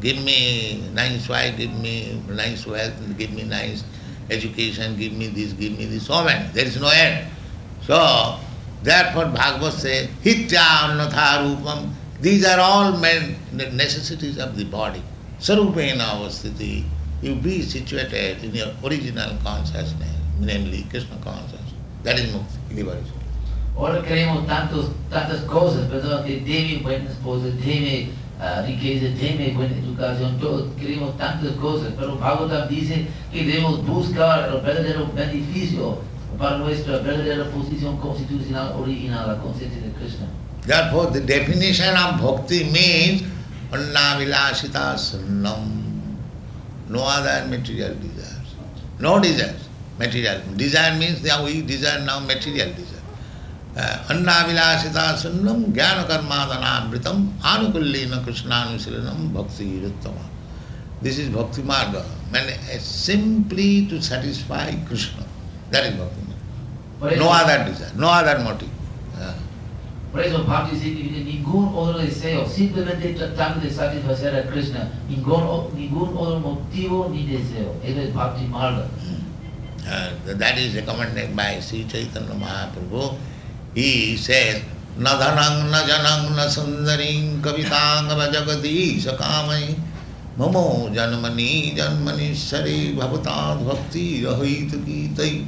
Give me nice wife, give me nice wealth, give me nice education, give me this, so many. There is no end. So, therefore Bhagavad says, Hitya annatha rupam. These are all necessities of the body. Sarupena avasthiti. You be situated in your original consciousness, namely Krishna consciousness. That is mukti, liberation. Ahora queremos tantas cosas, ¿verdad? Que deme buena esposa, deme riqueza, deme buena educación, todos queremos tantas cosas, pero Bhagavatam dice que debemos buscar el verdadero beneficio para nuestra verdadera posición constitucional original, la conciencia de Krishna. Therefore, the definition of bhakti means anna vilasita sunnam. No other material desires. No desires. Material. Desire means that we desire now material desire. Anna vilasita sunnam jnana karmadana vritam anukullina krishnanushilanam bhakti ruttama. This is bhakti marga. Simply to satisfy Krishna. That is bhakti marga. No other desire, no other motive. Por eso bhakti significa ningún otro deseo, simplemente tratando de satisfacer a Krishna, ningún otro motivo ni deseo. Eso es bhakti marga. That is recommended by Sri Chaitanya Mahaprabhu. He says, Na dhanang, na janang, na sundaring, kavitang, vajagati, sakamai, mamo janmani sari, bhavatad bhakti, rahita kitai.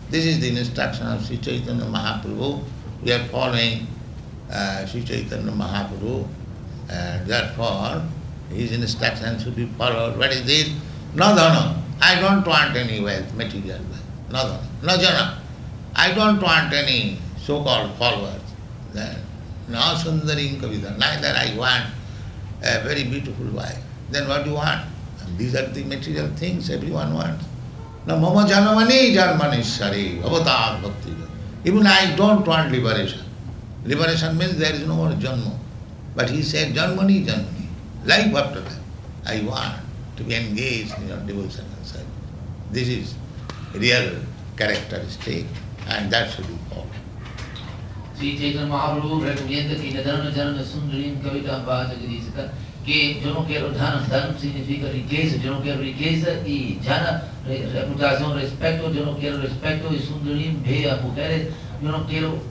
This is the instruction of Sri Chaitanya Mahaprabhu. We are following Sri Chaitanya Mahaprabhu, and therefore his instruction should be followed. What is this? Na dhana. I don't want any wealth, material wealth. Na dhana. Na jana. I don't want any so-called followers. Na sundaring kavita. Neither I want a very beautiful wife. Then what do you want? And these are the material things everyone wants. Na mama janamani janmanishari bhavatad bhakti. Even I don't want liberation. Liberation means there is no more janma. But he said, janmani, janmani. Life after life. I want to be engaged in your devotional service. This is real characteristic, and that should be followed. Sri Chaitanya Mahaprabhu recomienda que Nadana Janana Sundarim Kavita Bhajagadisaka, que yo no quiero dhanam, dhanam significa riqueza, yo no quiero riqueza y jana, reputación, respeto, yo no quiero respeto y sundarim, bellas mujeres, yo no quiero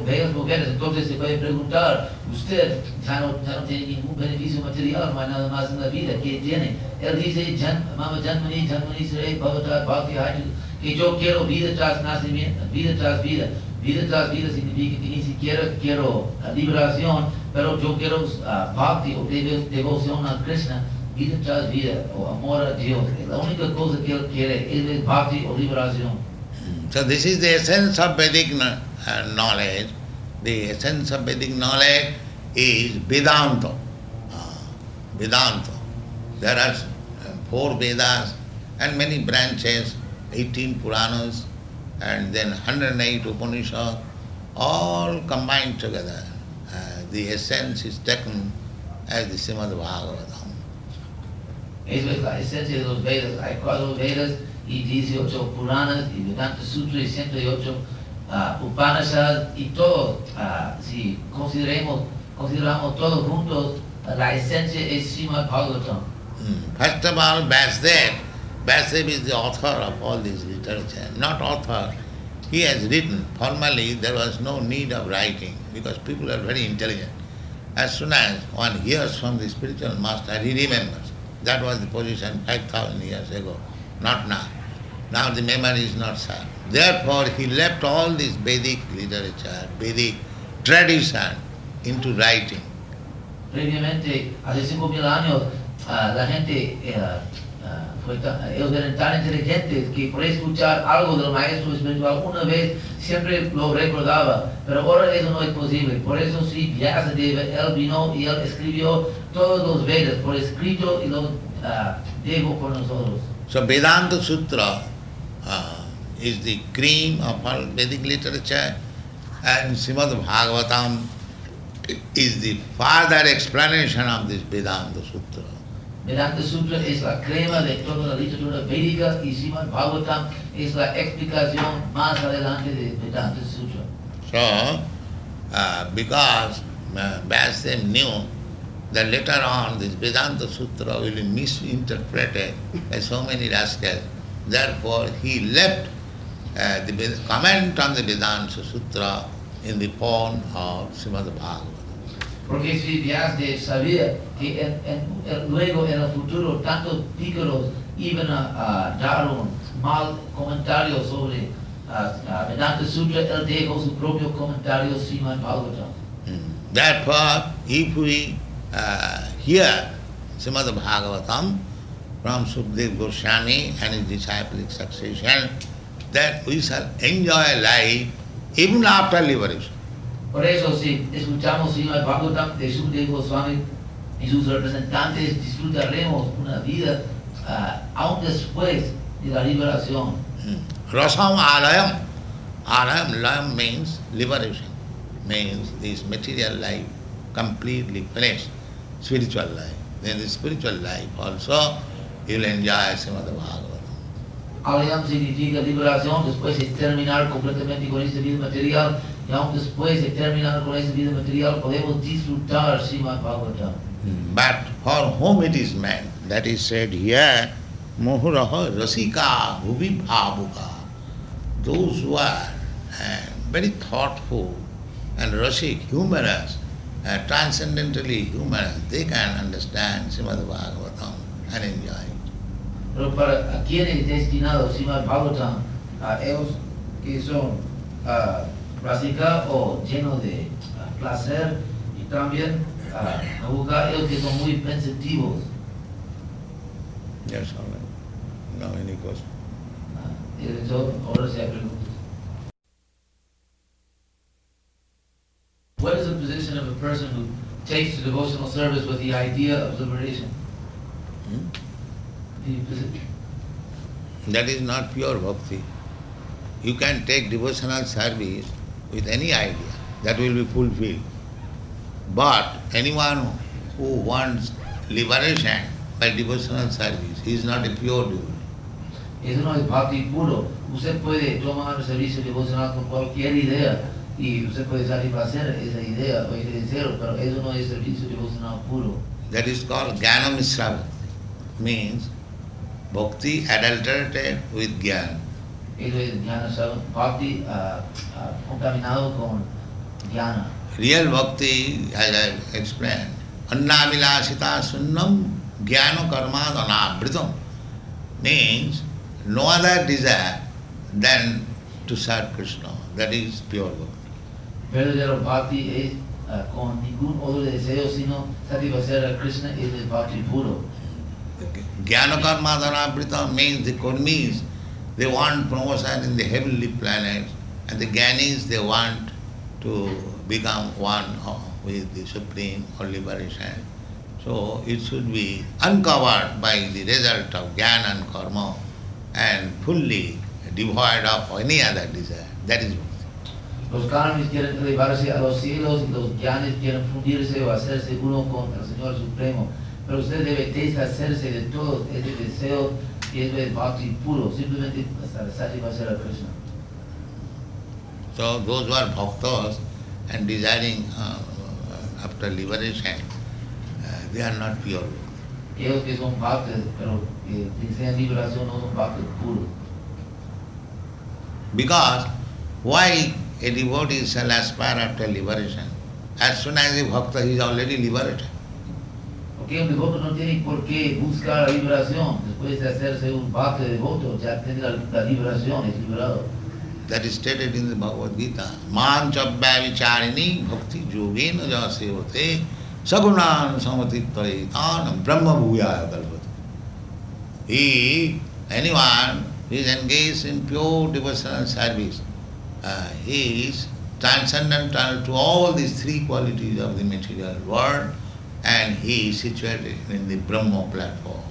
bellas mujeres. Entonces se puede preguntar, usted ya no tiene ningún beneficio material, no hay nada más en la vida, ¿qué tiene? Él dice, Mama Janmani, Janmani Srei, Bhavatat Bhakti Haju, que yo quiero vida tras nacimiento, vida tras vida. Vida tras vida significa que ni siquiera quiero liberación, pero yo quiero bhakti o devoción a Krishna, vida tras vida, o amor a Dios. La única cosa que él quiere es bhakti o liberación. So this is the essence of Vedic knowledge. The essence of Vedic knowledge is Vedanta. Vedanta. There are 4 Vedas and many branches, 18 Puranas, and then 108 Upanishads, all combined together. The essence is taken as the Srimad Bhagavatam. Eso es la esencia de los Vedas. Hay 4 Vedas y 18 Puranas y Vedanta Sutra y 108 Upanishads y todo. Si consideramos todos juntos, la esencia es Srimad Bhagavatam. First of all, Vasudev. Vasudev is the author of all this literature, not author. He has written. Formally, there was no need of writing because people are very intelligent. As soon as one hears from the spiritual master, he remembers. That was the position 5,000 years ago, not now. Now the memory is not sharp. Therefore, he left all this Vedic literature, Vedic tradition into writing. Previamente, hace 5.000 años, la gente ellos eran tan inteligentes que por escuchar algo del maestro espiritual una vez siempre lo recordaba, pero ahora eso no es posible. Por eso sí, Vyasadeva, él vino y él escribió todos los Vedas por escrito y lo dejó por nosotros. So Vedanta Sutra is the cream of all Vedic literature, and Srimad Bhagavatam is the further explanation of this Vedanta Sutra. Vedanta Sutra es la crema de toda la literatura védica y Srimad Bhagavatam es la explicación más adelante de Vedanta Sutra. So, because Vyasadeva knew that later on this Vedanta Sutra will be misinterpreted by so many rascals, therefore he left the comment on the Vedanta Sutra in the form of Srimad Bhagavatam. Porque si Vyasadeva sabía que luego en el futuro tantos pícaros iban a dar un mal comentario sobre Vedanta Sutra, él dejó su propio comentario Srimad Bhagavatam. Therefore, if we hear Srimad Bhagavatam from Sukadeva Goswami and his disciplic succession, that we shall enjoy life even after liberation. Por eso, si escuchamos Srimad Bhagavatam de Sukadeva Goswami y sus representantes, disfrutaremos una vida aún después de la liberación. Rasam alayam. Alayam, layam means liberation, means this material life completely finished, spiritual life. Then the spiritual life also you will enjoy Srimad Bhagavatam. Alayam significa liberación después de terminar completamente con esta vida material, y aún después de terminar con esta vida material podemos disfrutar Srimad Bhagavatam. But for whom it is meant, that is said here, Mohuraha Rasika Bhuvi Bhavuka. Those who are very thoughtful and rasik, humorous, transcendentally humorous, they can understand Srimad Bhagavatam and enjoy it. Pero para quienes es destinado Srimad Bhagavatam, a ellos que son rásicos o llenos de placer, y también a buscar ellos que son muy pensativos. Yes, all right. No, any question? Eso ahora se pregunta. What is the position of a person who takes to devotional service with the idea of liberation? That is not pure bhakti. You can take devotional service with any idea, that will be fulfilled. But anyone who wants liberation by devotional service, he is not a pure devotee. Eso no es bhakti puro. Usted puede tomar servicio devocional con cualquier idea y usted puede satisfacer esa idea o ese deseo, pero eso no es servicio devocional puro. That is called Jnana Misra Bhakti. Means bhakti adulterated with jnana. Eso es jnana bhakti contaminado con jnana. Real bhakti, as I explained, anna vilasita sunnam jnana karma dhanavritam, means no other desire than to serve Krishna. That is pure bhakti. Verdadero bhakti es con ningún otro deseo sino satisfacer a Krishna, es el bhakti puro. Jnana karma dhanavritam means the karmis, they want promotion in the heavenly planets, and the jnanis, they want to become one with the Supreme or liberation. So it should be uncovered by the result of jnana and karma and fully devoid of any other desire. That is bhakti. Los karmis quieren elevarse a los cielos y los jnanis quieren fundirse o hacerse uno con el Señor Supremo. Pero usted debe deshacerse de todo ese deseo que es el bhakti puro, simplemente hasta satisfacer a Krishna. So those who are bhaktas and desiring after liberation, they are not pure. Ellos que son bhaktas, pero que desean liberación no son bhaktas puros. Because why a devotee shall aspire after liberation? As soon as a bhakta is already liberated. Porque un devoto no tiene por qué buscar la liberación. Después de hacerse un bhakta devoto, ya tiene la liberación, es liberado. That is stated in the Bhagavad Gita. Man chabhya vicharini bhakti yogena jasevate sagunan samatitaritan brahma bhuyaya kalpate. Anyone who is engaged in pure devotional service, he is transcendental to all these three qualities of the material world, and he is situated in the Brahma platform.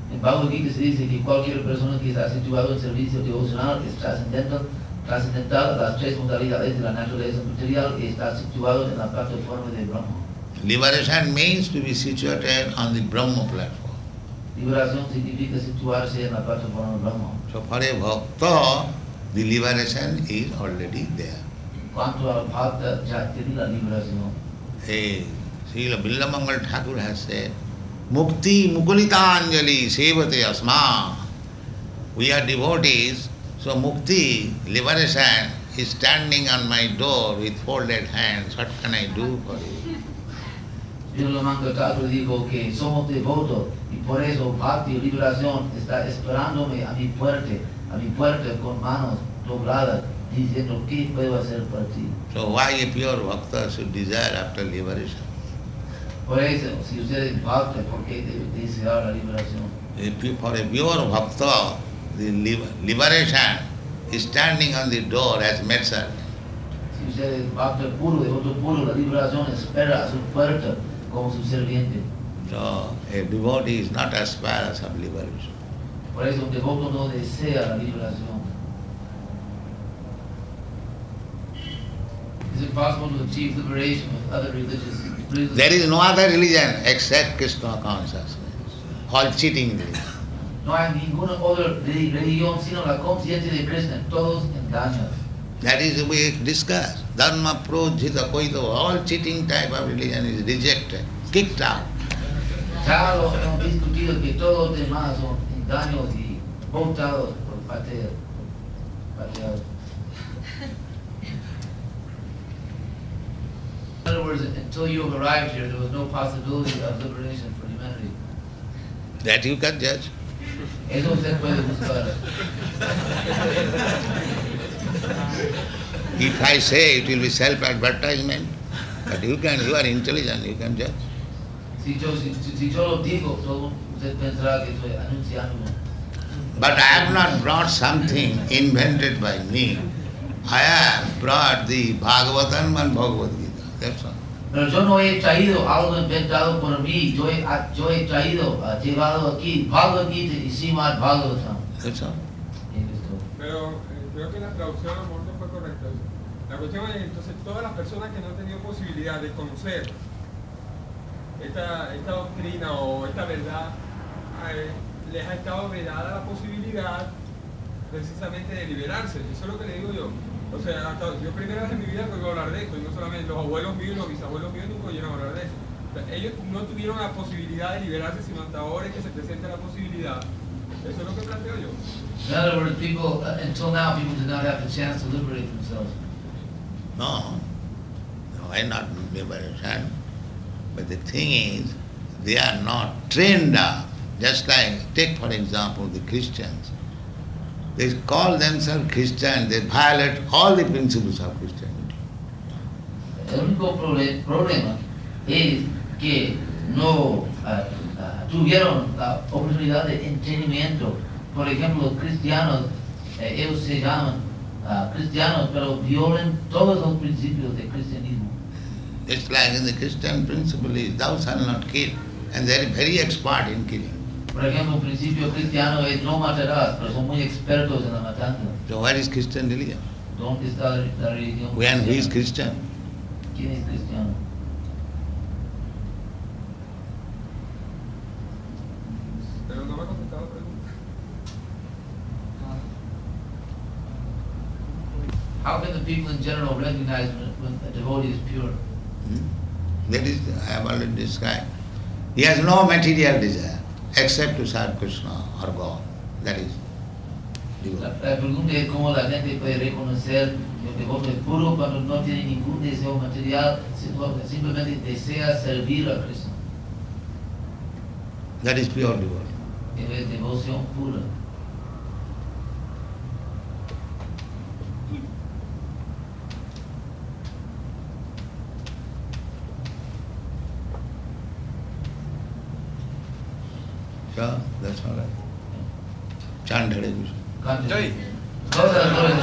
En Bhagavad Gita se dice que cualquier persona que está situado en servicio devocional es trascendental a las tres modalidades de la naturaleza material y está situado en la plataforma de Brahma. Liberation means to be situated on the Brahma platform. Liberación significa situarse en la plataforma de Brahma. So for a bhakta, the liberation is already there. En cuanto al bhakta, ya tiene la liberación. Srila Billamangal Thakur has said, Mukti Mukulitanjali Sevate Asma. We are devotees, so Mukti, liberation, is standing on my door with folded hands. What can I do for you? Srila Thakur dijo que somos devotos y por eso bhakti, liberación, está esperándome a mi puerta con manos dobladas, diciendo qué puedo hacer por ti. So why a pure bhakta should desire after liberation? Por eso, si usted es bhakta, ¿por qué debe desear la liberación? For a pure bhakta, the liberation is standing on the door as maidservant. Si usted es bhakta puro, devoto puro, la liberación espera a su puerta como su sirviente. So a devotee is not aspirous of liberation. Por eso un devoto no desea la liberación. Is it possible to achieve liberation with other religions? There is no other religion except Krishna consciousness. All cheating religion. No hay ninguna otra religión sino la conciencia de Krishna, todos engaños. That is we discuss. Dharma projita koito, all cheating type of religion is rejected, kicked out. Ya lo hemos discutido que todos los demás son engaños y votados por pateados. In other words, until you have arrived here, there was no possibility of liberation for humanity. That you can judge. Eso usted puede buscar. If I say it will be self-advertisement, but you are intelligent, you can judge. Si yo lo digo, todo usted pensará que estoy anunciándome. But I have not brought something invented by me. I have brought the Bhagavatam and Bhagavad Gita. That's all. Pero yo no he traído algo inventado por mí, yo he traído, llevado aquí Bhagavad Gita y Srimad Bhagavatam. That's all. Pero creo que la traducción a lo mejor no fue correcta. La cuestión es, entonces, todas las personas que no han tenido posibilidad de conocer esta doctrina o esta verdad, les ha estado vedada la posibilidad precisamente de liberarse. Eso es lo que le digo yo. O sea, yo primera vez en mi vida oigo hablar de esto, y no solamente los abuelos míos y los bisabuelos míos nunca oyeron hablar de eso. O sea, ellos no tuvieron la posibilidad de liberarse, sino hasta ahora es que se presenta la posibilidad. Eso es lo que planteo yo. In other words, people, until now, people did not have the chance to liberate themselves. No, why not liberation? But the thing is, they are not trained up. Just like, take for example the Christians. They call themselves Christian, they violate all the principles of Christianity. El único problema es que no tuvieron la oportunidad de entendimiento. Por ejemplo, los cristianos, ellos se llaman cristianos, pero violan todos los principios del cristianismo. It's like in the Christian principle is, thou shalt not kill, and they are very expert in killing. Por ejemplo, un principio cristiano es no matarás, pero son muy expertos en la matanza. So where is Christian religion? ¿Dónde está la religión? When who is Christian? ¿Quién es cristiano? Pero no me ha contestado la pregunta. How can the people in general recognize when a devotee is pure? That is, I have already described. He has no material desire except to serve Krishna or God. That is La devotee. pregunta es cómo la gente puede reconocer que el devoto es puro cuando no tiene ningún deseo material, simplemente desea servir a Krishna. That is pure devotee. Es devoción pura. Yeah, that's all right. Chant Hare Krishna. Continue. Jai. Close the doors.